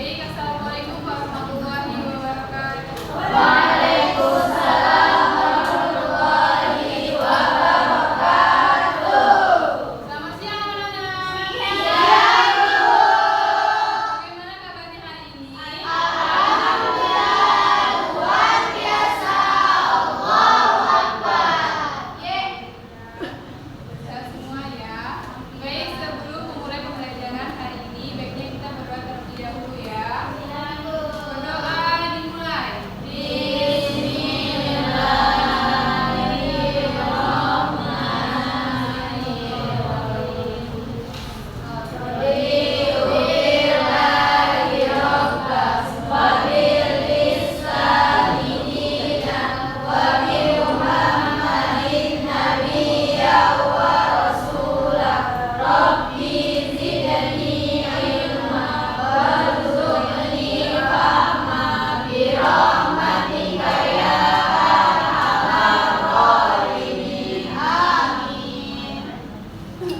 Baik, Assalamualaikum warahmatullahi wabarakatuh. Waalaikumsalam warahmatullahi wabarakatuh. Selamat siang anak-anak. Siang, Bu. Bagaimana kabarnya hari ini? Alhamdulillah, luar biasa. Allahu Akbar. Sehat semua ya. Baik, sebelum memulai pembelajaran hari ini, baiknya kita berdoa terlebih dahulu ya. Berdoa dimulai.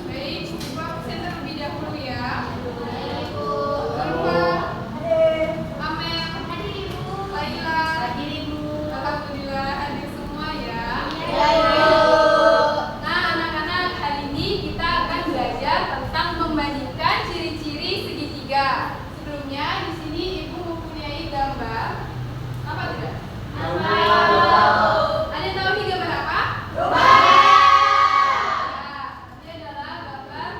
Baik, coba absen terlebih dahulu ya. Nurfa, Amel, Laila, alhamdulillah hadir semua ya. Nah, anak-anak, hari ini kita akan belajar tentang membandingkan ciri-ciri segitiga. Sebelumnya di sini Ibu mempunyai gambar. Apa tidak? Ada yang tahu ini gambar apa? Ya, ini adalah gambar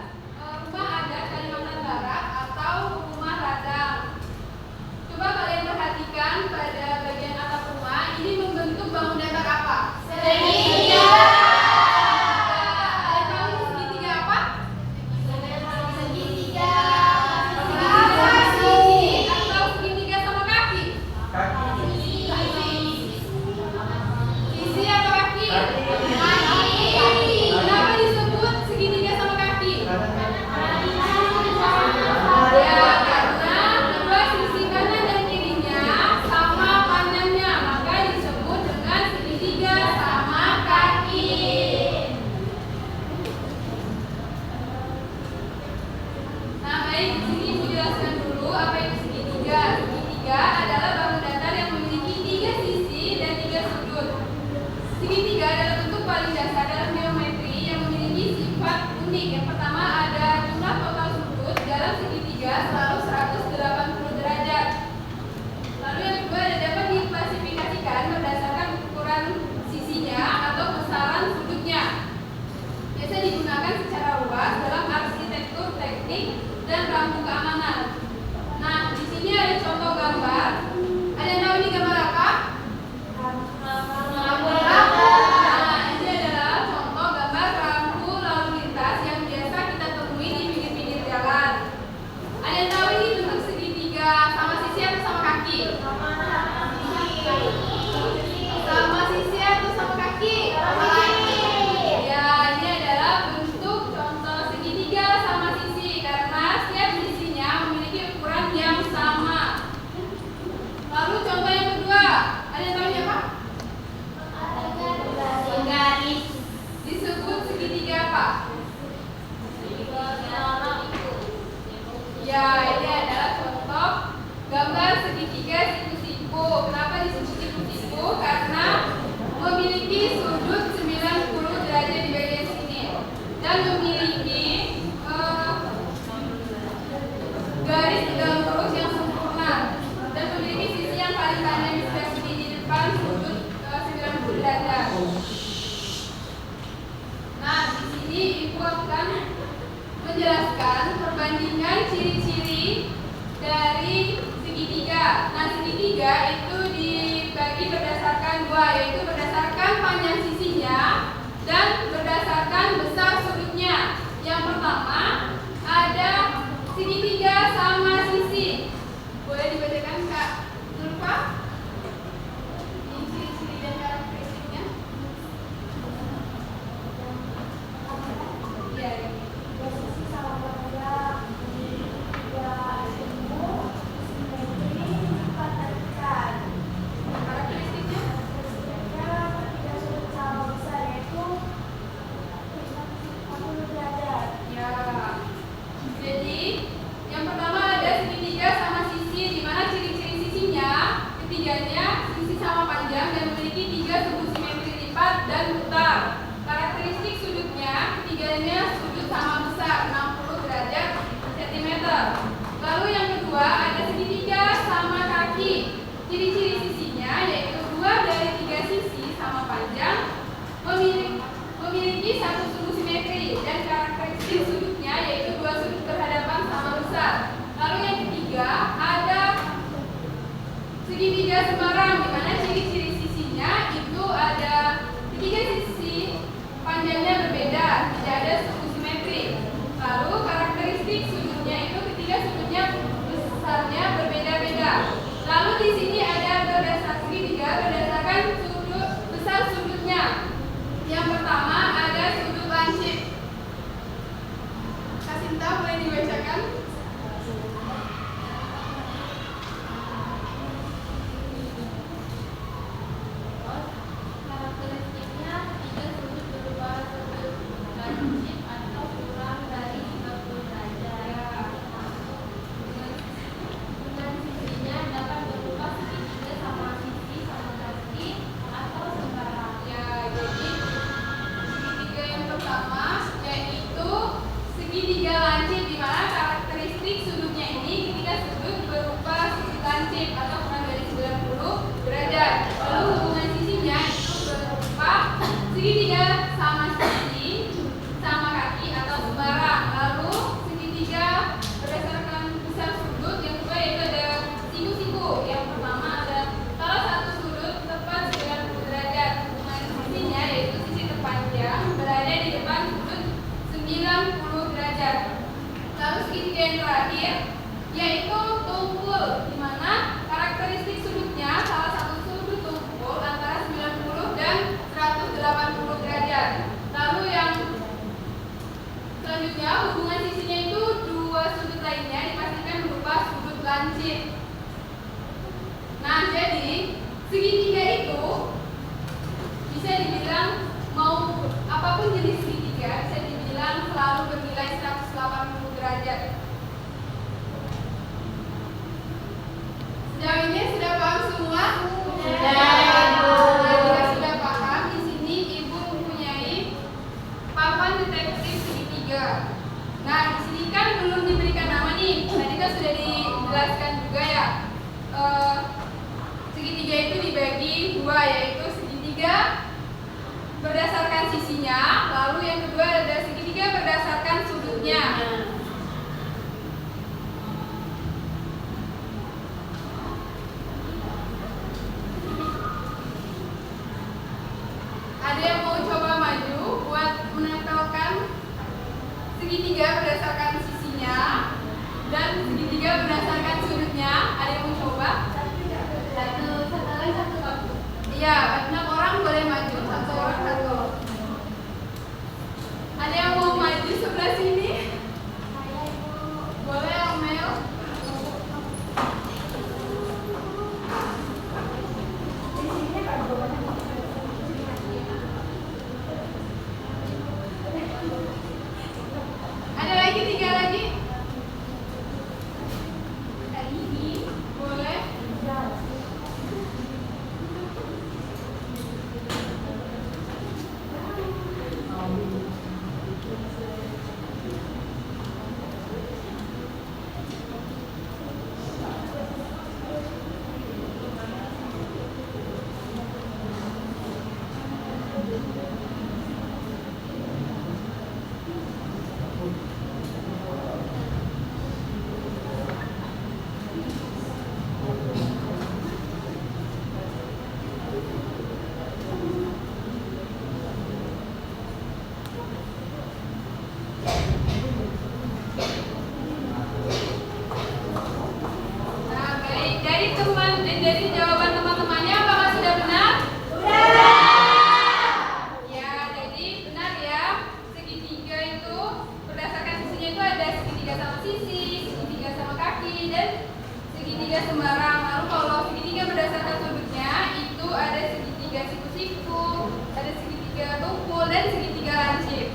rumah adat Kalimantan Barat atau rumah radang. Coba kalian perhatikan pada bagian atap rumah, ini membentuk bangun datar apa? Segitiga. Kalian tahu ini segitiga apa? Segitiga. Sisi atau segitiga sama kaki? Sisi atau kaki? Kenapa disebut segitiga sama kaki? Ya, karena kedua sisi kanan dan kirinya sama panjangnya, maka disebut dengan segitiga sama kaki. Nah, baik, di sini Ibu jelaskan dulu apa itu segitiga. Segitiga adalah bangun datar yang memiliki 3 sisi dan 3 sudut. Segitiga adalah bentuk paling dasar dalam geometri yang memiliki sifat unik. Yang pertama ada jumlah total sudut dalam segitiga selalu 180 derajat. Lalu yang kedua ada dapat diklasifikasikan berdasarkan ukuran sisinya atau besaran sudutnya. Biasa digunakan secara luas dalam arsitektur teknik dan rambu keamanan. Nah, di sini ada contoh gambar. Ada yang tahu ini gambar apa? Nah, ini adalah contoh gambar rambu lalu lintas yang biasa kita temui di pinggir-pinggir jalan. Ada yang tahu ini bentuk segitiga sama sisi atau sama kaki? Sama sisi atau sama kaki? Ya, ini adalah bentuk contoh segitiga sama sisi karena setiap sisinya memiliki ukuran yang sama. Lalu contoh yang kedua, ada yang tahu ini apa? Disebut segitiga apa? Ya, ini adalah contoh gambar segitiga siku-siku. Kenapa disebut siku-siku? Karena memiliki sudut 90 derajat di bagian sini dan memiliki garis tegang lurus yang sempurna dan memiliki sisi yang paling kanan di sebelah sini di depan sudut 90 derajat. Nah, di sini Ibu akan menjelaskan perbandingan ciri-ciri dari segitiga. Nah, segitiga itu dibagi berdasarkan 2, yaitu berdasarkan panjang sisinya dan berdasarkan besar sudutnya. Yang pertama ada segitiga sama sisi. Boleh dibacakan Kak Nurfa? Ini ciri-ciri dan karakteristiknya. Iya, ini. Karakteristiknya? besar. Lalu yang kedua ada segitiga sama kaki. Ciri-ciri sisinya yaitu 2 dari 3 sisi sama panjang, memiliki satu sudut simetri, dan karakteristik sudutnya yaitu 2 sudut berhadapan sama besar. Lalu yang ketiga ada segitiga sembarang, di mana ciri-ciri sisinya itu ada 3 sisi panjangnya berbeda, tidak ada sudut simetri. Lalu karakteristik sudutnya itu ketiga sudutnya besarnya berbeda-beda. Lalu di sini ada berdasarkan segitiga berdasarkan sudut besar sudutnya. Yang pertama ada sudut lancip. Kasinta boleh dibacakan? Karakteristiknya tiga sudut berupa sudut lancip atau kurang dari 90 derajat. Dengan sisinya dapat berupa segitiga sama sisi sama kaki atau sembarang. Ya, jadi segitiga yang pertama yaitu segitiga lancip, di mana karakteristik sudutnya ini ketika sudut berupa sudut lancip atau kurang dari 90 derajat. Lalu hubungan sisinya itu berupa segitiga sama sisi sama kaki atau sembarang. Lalu segitiga berdasarkan besar sudut yang kedua yaitu ada siku-siku. Yang pertama ada salah satu sudut tepat 90 derajat. Hubungan sisinya yaitu sisi terpanjang berada di depan sudut 90 derajat. Lalu segitiga yang terakhir yaitu tumpul, di mana karakteristik sudutnya salah satu sudut tumpul antara 90 dan 180 derajat. Lalu yang selanjutnya hubungan sisinya itu 2 sudut lainnya dipastikan berupa sudut lancip. Nah, jadi segitiga itu bisa dibilang mau apapun jenis segitiga bisa dibilang selalu bernilai 180 derajat. Sejauh ini sudah paham semua? Sudah, Ibu. Nah, jika sudah paham, di sini Ibu mempunyai papan detektif segitiga. Nah, di sini kan belum diberikan nama nih. Tadi kan sudah dijelaskan juga ya. Segitiga itu dibagi 2, yaitu segitiga berdasarkan sisinya, lalu yang kedua ada segitiga berdasarkan sudutnya. Ada yang mau coba maju buat menempelkan segitiga berdasarkan sisinya dan segitiga berdasarkan sudutnya? Ada yang mau coba? Satu lagi satu kamu. Iya, 6 orang boleh maju, 1 orang 1. Ada yang mau maju sebelah sini? Saya Ibu. Boleh, Omel? Ada lagi 3 lagi? Boleh? Nah, baik. Dari jawaban teman-temannya apakah sudah benar? Ya, jadi benar ya. Segitiga itu berdasarkan sisinya itu ada segitiga sama sisi, segitiga sama kaki, dan segitiga sembarang. Lalu kalau segitiga berdasarkan sudutnya itu ada segitiga siku-siku, ada segitiga tumpul, dan segitiga lancip.